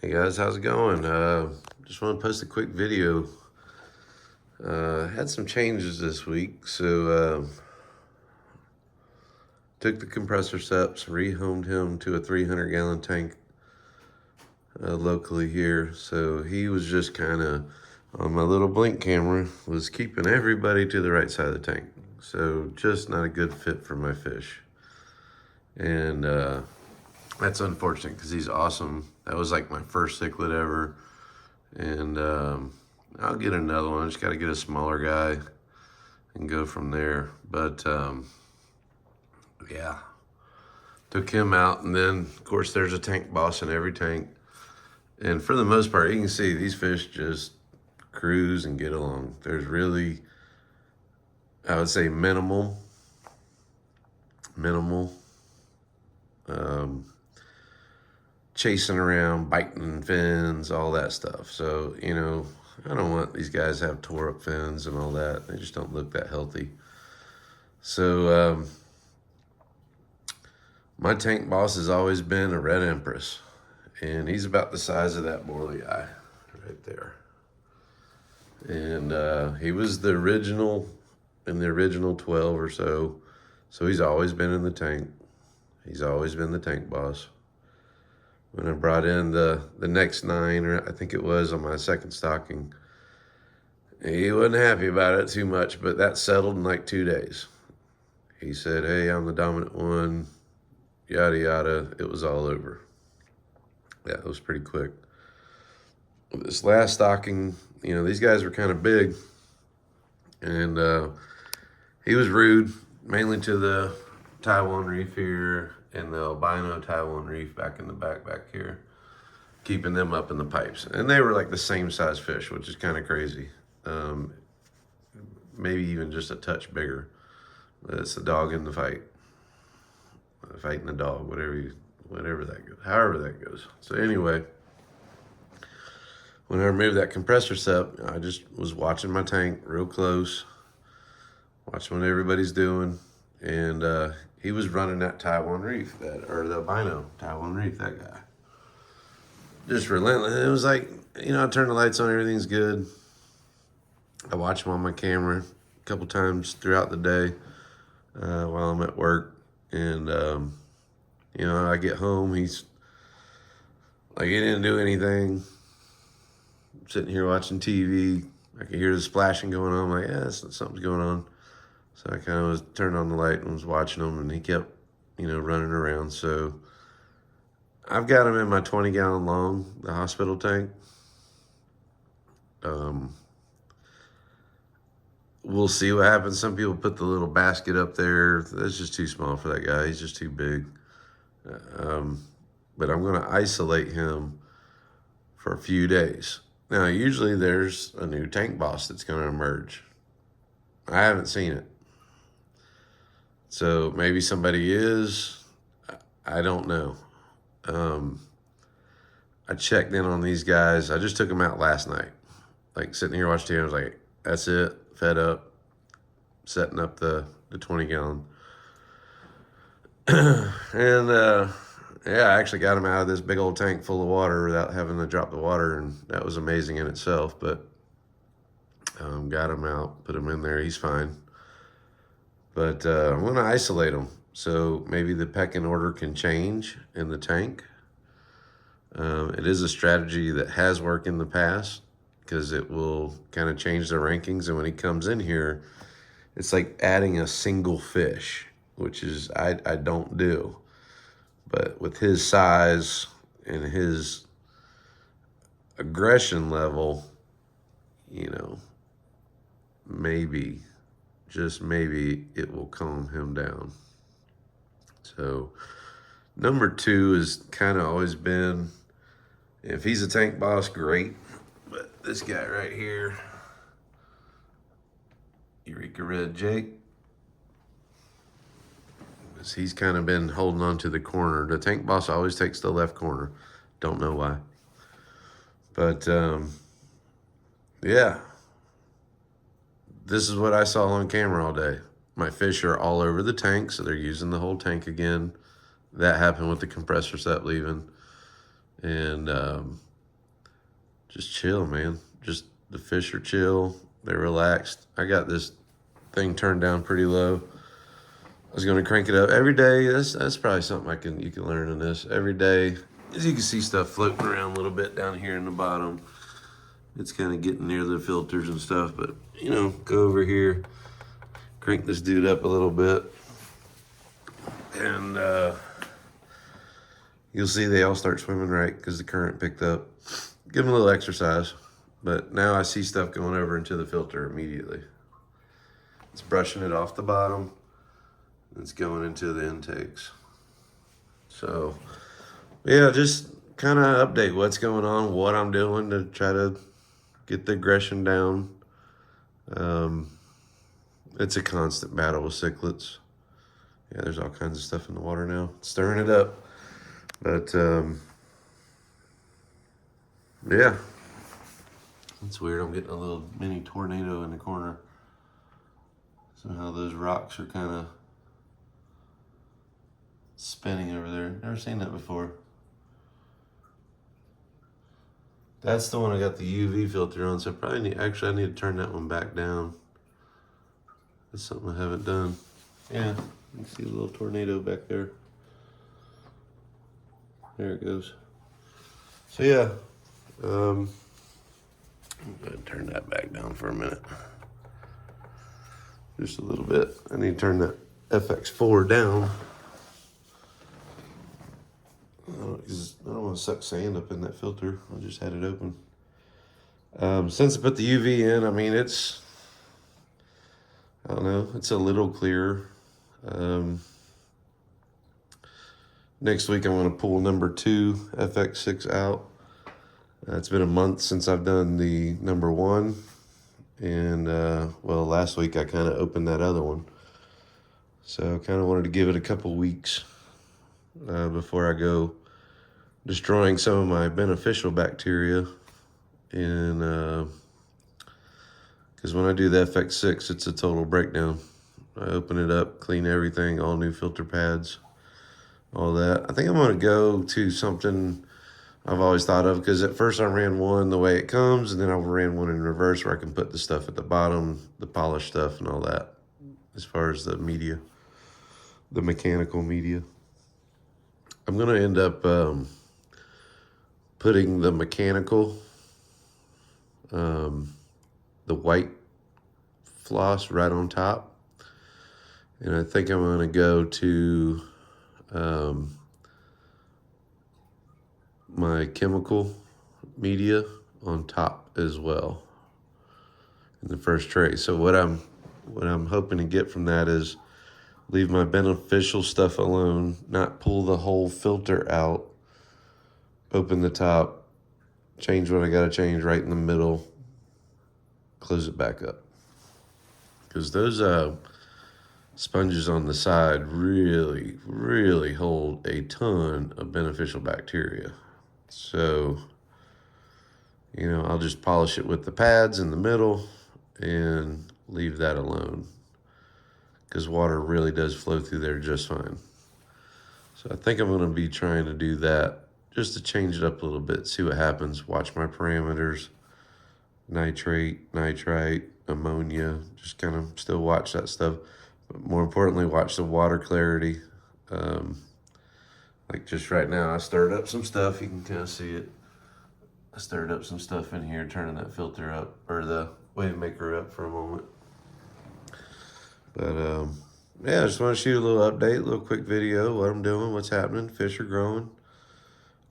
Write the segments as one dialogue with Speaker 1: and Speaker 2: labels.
Speaker 1: Hey guys, how's it going? Just want to post a quick video. Had some changes this week, so took the compressor steps, rehomed him to a 300-gallon tank locally here. So he was just kind of on my little blink camera, was keeping everybody to the right side of the tank. So just not a good fit for my fish, and that's unfortunate because he's awesome. That was like my first cichlid ever. And I'll get another one. I just got to get a smaller guy and go from there. But yeah, took him out. And then, of course, there's a tank boss in every tank. And for the most part, you can see these fish just cruise and get along. There's really, I would say, minimal chasing around, biting fins, all that stuff. So, you know, I don't want these guys to have tore up fins and all that. They just don't look that healthy. So, my tank boss has always been a red empress, and he's about the size of that Morley eye right there. And he was the original, in the original 12 or so. So he's always been in the tank. He's always been the tank boss. When I brought in the next 9, or I think it was on my second stocking, he wasn't happy about it too much, but that settled in like 2 days. He said, hey, I'm the dominant one, yada, yada. It was all over. Yeah, it was pretty quick. This last stocking, you know, these guys were kind of big, and he was rude, mainly to the Taiwan reef here and the albino Taiwan reef back in the back here, keeping them up in the pipes. And they were like the same size fish, which is kind of crazy. Maybe even just a touch bigger. But it's the dog in the fight. Fighting the dog, whatever that goes, however that goes. So anyway, when I removed that compressor step, I just was watching my tank real close, watching what everybody's doing. And he was running that Taiwan reef, or the albino Taiwan reef, that guy. Just relentless. It was like, you know, I turn the lights on, everything's good. I watch him on my camera a couple times throughout the day while I'm at work. And, you know, I get home, he's like, he didn't do anything. I'm sitting here watching TV. I could hear the splashing going on. I'm like, yeah, something's going on. So I kind of was turned on the light and was watching him, and he kept, you know, running around. So I've got him in my 20-gallon long, the hospital tank. We'll see what happens. Some people put the little basket up there. That's just too small for that guy. He's just too big. But I'm going to isolate him for a few days. Now, usually there's a new tank boss that's going to emerge. I haven't seen it. So maybe somebody is, I don't know. I checked in on these guys. I just took them out last night. Like sitting here watching TV, I was like, that's it, fed up, setting up the 20-gallon. And yeah, I actually got him out of this big old tank full of water without having to drop the water, and that was amazing in itself. But got him out, put him in there, he's fine. But I'm going to isolate them, so maybe the pecking order can change in the tank. It is a strategy that has worked in the past, because it will kind of change the rankings. And when he comes in here, it's like adding a single fish, which is I don't do. But with his size and his aggression level, you know, maybe, just maybe, it will calm him down. So number 2 has kind of always been, if he's a tank boss, great. But this guy right here, Eureka Red Jake, he's kind of been holding on to the corner. The tank boss always takes the left corner. Don't know why. But yeah, this is what I saw on camera all day. My fish are all over the tank, so they're using the whole tank again. That happened with the compressor set leaving. And just chill, man. Just the fish are chill. They're relaxed. I got this thing turned down pretty low. I was gonna crank it up every day. That's probably something you can learn in this. Every day, as you can see stuff floating around a little bit down here in the bottom. It's kind of getting near the filters and stuff, but you know, go over here, crank this dude up a little bit, and you'll see they all start swimming right because the current picked up. Give them a little exercise, but now I see stuff going over into the filter immediately. It's brushing it off the bottom. It's going into the intakes. So, yeah, just kind of update what's going on, what I'm doing to try to get the aggression down. It's a constant battle with cichlids. Yeah, there's all kinds of stuff in the water now. It's stirring it up. But, yeah. It's weird. I'm getting a little mini tornado in the corner. Somehow those rocks are kind of spinning over there. Never seen that before. That's the one I got the UV filter on, so I need to turn that one back down. That's something I haven't done. Yeah, you can see a little tornado back there. There it goes. So yeah, I'm gonna turn that back down for a minute. Just a little bit. I need to turn that FX4 down. Because I don't want to suck sand up in that filter. I just had it open. Since I put the UV in, I mean, I don't know, it's a little clearer. Next week, I'm going to pull number 2 FX6 out. It's been a month since I've done the number 1. And, well, last week I kind of opened that other one. So I kind of wanted to give it a couple weeks before I go destroying some of my beneficial bacteria. And because when I do the FX6, it's a total breakdown. I open it up, clean everything, all new filter pads, all that. I think I'm going to go to something I've always thought of, because at first I ran one the way it comes, and then I ran one in reverse where I can put the stuff at the bottom, the polished stuff and all that, as far as the media, the mechanical media. I'm going to end up putting the mechanical, the white floss right on top. And I think I'm going to go to my chemical media on top as well in the first tray. So what I'm hoping to get from that is leave my beneficial stuff alone, not pull the whole filter out, open the top, change what I got to change right in the middle, close it back up. Because those sponges on the side really, really hold a ton of beneficial bacteria. So, you know, I'll just polish it with the pads in the middle and leave that alone, because water really does flow through there just fine. So I think I'm going to be trying to do that just to change it up a little bit, see what happens, watch my parameters, nitrate, nitrite, ammonia, just kind of still watch that stuff. But more importantly, watch the water clarity. Like just right now, I stirred up some stuff. You can kind of see it. I stirred up some stuff in here, turning that filter up, or the wave maker up for a moment. But yeah, I just want to shoot a little update, a little quick video, what I'm doing, what's happening. Fish are growing.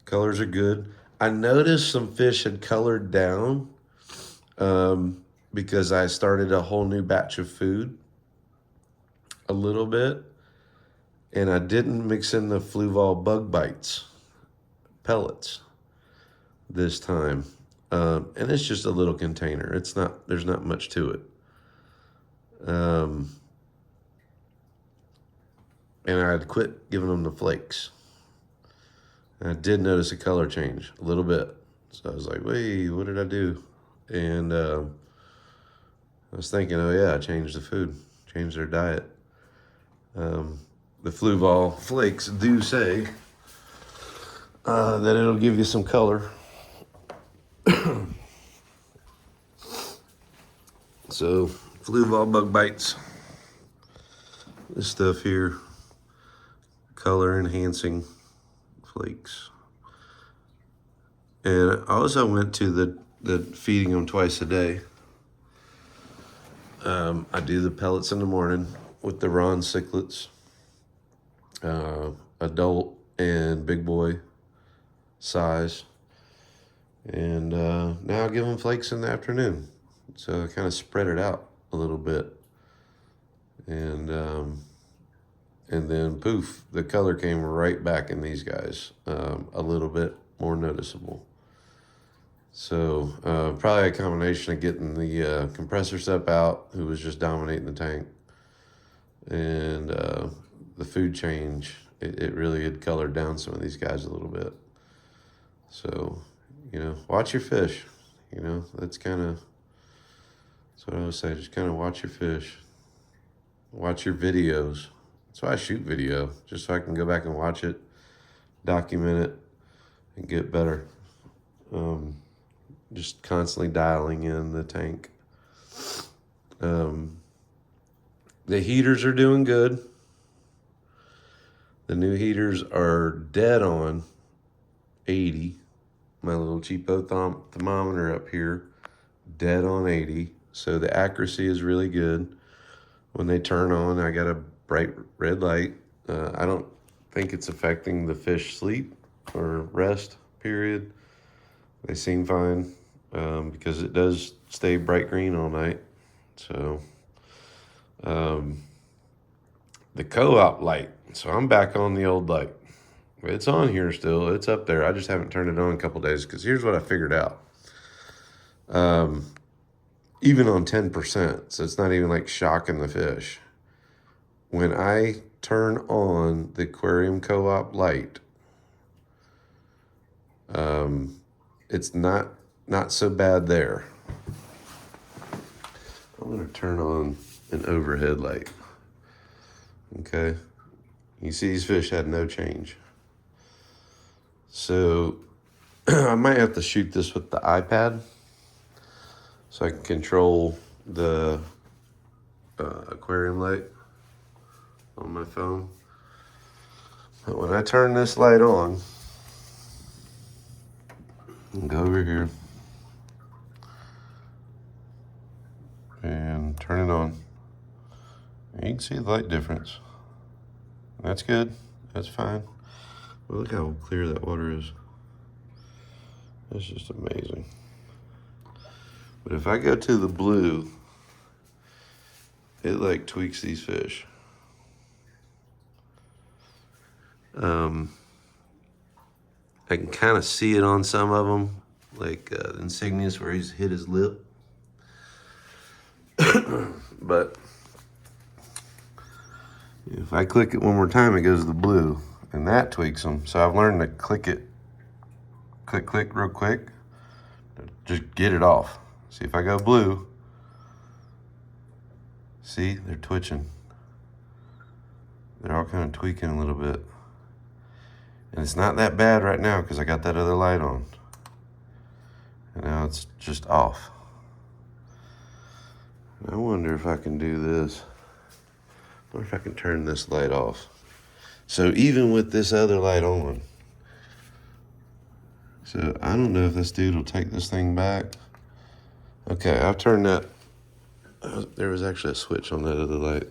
Speaker 1: Colors are good. I noticed some fish had colored down because I started a whole new batch of food a little bit. And I didn't mix in the Fluval bug bites pellets this time. And it's just a little container. There's not much to it. And I had quit giving them the flakes. And I did notice a color change a little bit. So I was like, wait, what did I do? And I was thinking, oh yeah, I changed the food, changed their diet. The Fluval flakes do say that it'll give you some color. So, Fluval bug bites. This stuff here, color enhancing flakes. And I also went to the feeding them twice a day. I do the pellets in the morning with the Ron Cichlets, adult and big boy size. And now I give them flakes in the afternoon. So I kind of spread it out a little bit. And then poof, the color came right back in these guys, a little bit more noticeable. So probably a combination of getting the compressor step out, who was just dominating the tank, and the food change. It really had colored down some of these guys a little bit. So, watch your fish. That's what I would say. Just kind of watch your fish. Watch your videos. That's why I shoot video, just so I can go back and watch it, document it, and get better. Just constantly dialing in the tank. The heaters are doing good. The new heaters are dead on 80. My little cheapo thermometer up here, dead on 80. So the accuracy is really good. When they turn on, I got a bright red light. I don't think it's affecting the fish sleep or rest period. They seem fine because it does stay bright green all night. So the co-op light. So I'm back on the old light. It's on here still. It's up there. I just haven't turned it on a couple days because here's what I figured out. Even on 10%, so it's not even like shocking the fish. When I turn on the aquarium co-op light, it's not so bad there. I'm gonna turn on an overhead light. Okay, you see these fish had no change. So I might have to shoot this with the iPad so I can control the aquarium light on my phone. But when I turn this light on, and go over here and turn it on, and you can see the light difference. That's good. That's fine. Well, look how clear that water is. That's just amazing. But if I go to the blue, it like tweaks these fish. I can kind of see it on some of them, like Insignius where he's hit his lip. But if I click it one more time, it goes to the blue, and that tweaks them. So I've learned to click real quick, just get it off. See, if I go blue, see, they're twitching. They're all kind of tweaking a little bit. And it's not that bad right now because I got that other light on. And now it's just off. I wonder if I can do this. I wonder if I can turn this light off. So even with this other light on, so I don't know if this dude will take this thing back. Okay, I've turned that. There was actually a switch on that other light.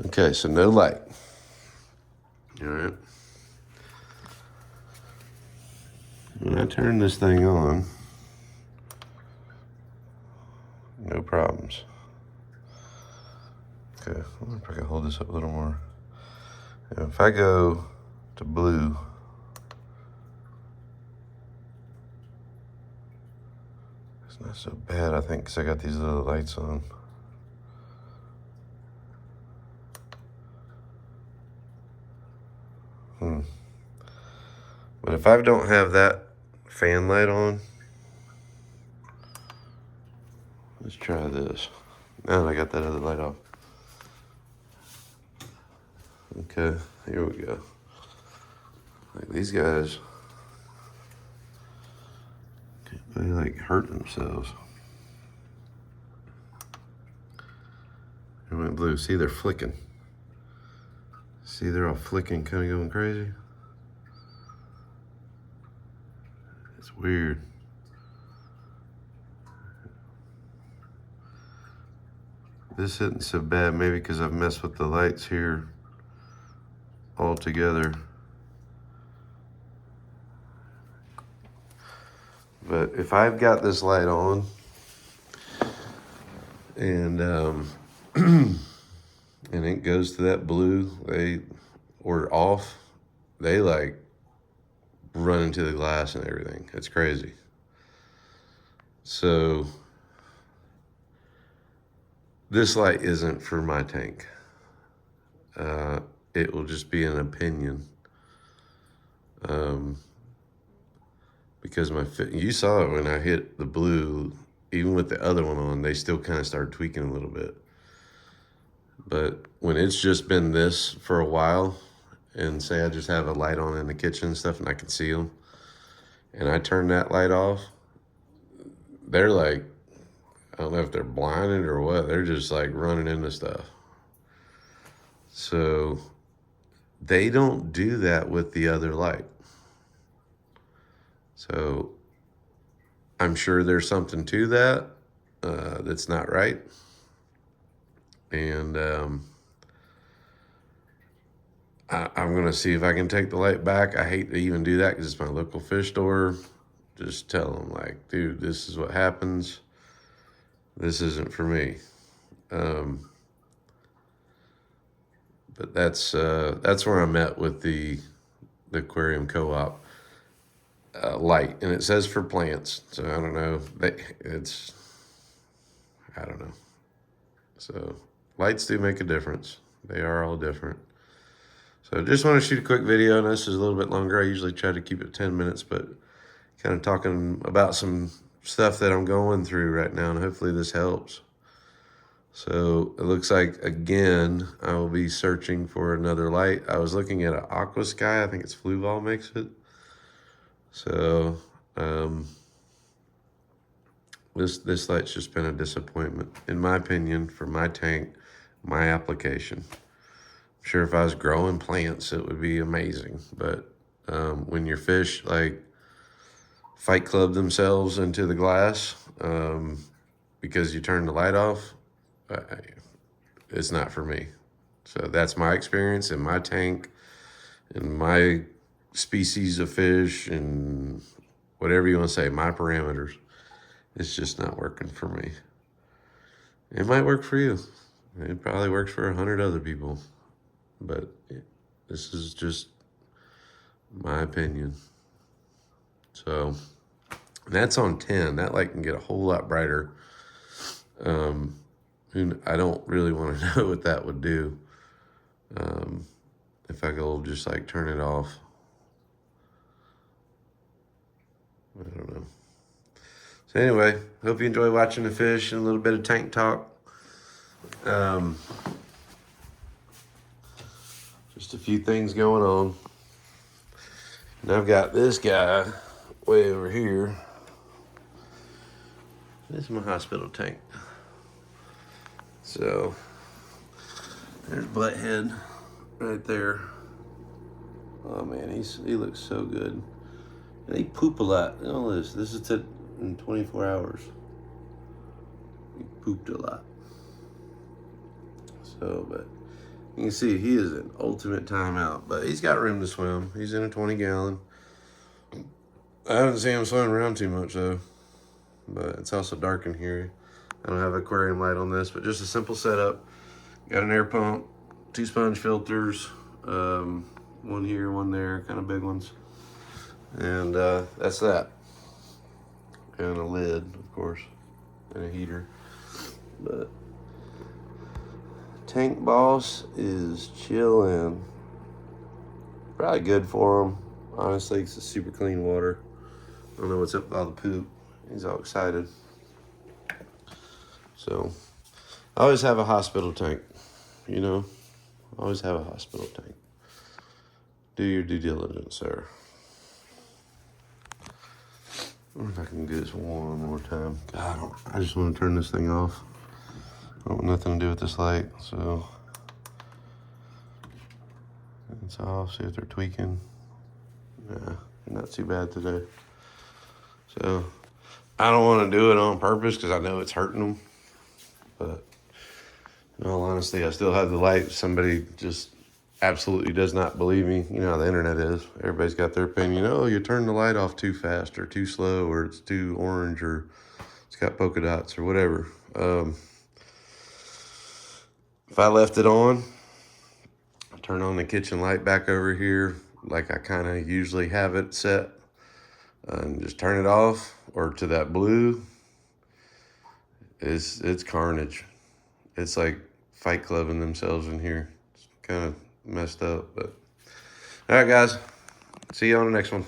Speaker 1: Okay, so no light. All right. When I turn this thing on, no problems. Okay, I wonder if I can hold this up a little more. And if I go to blue, it's not so bad, I think, because I got these little lights on. But if I don't have that fan light on, let's try this. Now that I got that other light off. Okay, here we go. Like these guys, they like hurt themselves. It went blue. See, they're flicking. See, they're all flicking, kind of going crazy. It's weird. This isn't so bad, maybe because I've messed with the lights here all together. But if I've got this light on and and it goes to that blue, or off, they like run into the glass and everything. It's crazy. So this light isn't for my tank. It will just be an opinion. Because you saw it when I hit the blue, even with the other one on, they still kind of started tweaking a little bit. But when it's just been this for a while, and say I just have a light on in the kitchen and stuff and I can see them, and I turn that light off, they're like, I don't know if they're blinded or what, they're just like running into stuff. So they don't do that with the other light. So I'm sure there's something to that that's not right. And I'm going to see if I can take the light back. I hate to even do that because it's my local fish store. Just tell them, like, dude, this is what happens. This isn't for me. But that's where I'm at with the aquarium co-op light, and it says for plants. So I don't know. I don't know. So lights do make a difference. They are all different. So just want to shoot a quick video, and this is a little bit longer. I usually try to keep it 10 minutes, but kind of talking about some stuff that I'm going through right now, and hopefully this helps. So it looks like, again, I will be searching for another light. I was looking at an Aqua Sky. I think it's Fluval makes it. So this light's just been a disappointment, in my opinion, for my tank, my application. I'm sure if I was growing plants, it would be amazing. But when your fish like fight club themselves into the glass because you turn the light off, it's not for me. So that's my experience in my tank, in my species of fish, and whatever you want to say, my parameters. It's just not working for me. It might work for you. It probably works for 100 other people. But this is just my opinion. So that's on 10. That light can get a whole lot brighter. I don't really want to know what that would do. If I go just like turn it off. I don't know. So anyway, hope you enjoy watching the fish and a little bit of tank talk. Just a few things going on. And I've got this guy way over here. This is my hospital tank. So there's Butthead right there. Oh man, he looks so good. And they poop a lot. You know this is in 24 hours. He pooped a lot. So, but you can see he is an ultimate timeout. But he's got room to swim. He's in a 20-gallon. I haven't seen him swimming around too much though. But it's also dark in here. I don't have an aquarium light on this, but just a simple setup. Got an air pump, 2 sponge filters, one here, one there, kind of big ones. And that's that. And a lid, of course, and a heater. But Tank Boss is chilling. Probably good for him, honestly, because it's super clean water. I don't know what's up with all the poop. He's all excited. So, I always have a hospital tank, you know? Always have a hospital tank. Do your due diligence, sir. I wonder if I can do this one more time. God, I just want to turn this thing off. I want nothing to do with this light, so it's off. See if they're tweaking. Nah, not too bad today. So I don't want to do it on purpose because I know it's hurting them. But in all honesty, I still have the light. Somebody just absolutely does not believe me. You know how the internet is. Everybody's got their opinion. Oh, you turn the light off too fast or too slow or it's too orange or it's got polka dots or whatever. If I left it on, turn on the kitchen light back over here like I kind of usually have it set, and just turn it off or to that blue, it's carnage. It's like Fight Clubbing themselves in here. It's kind of messed up, but all right, guys. See you on the next one.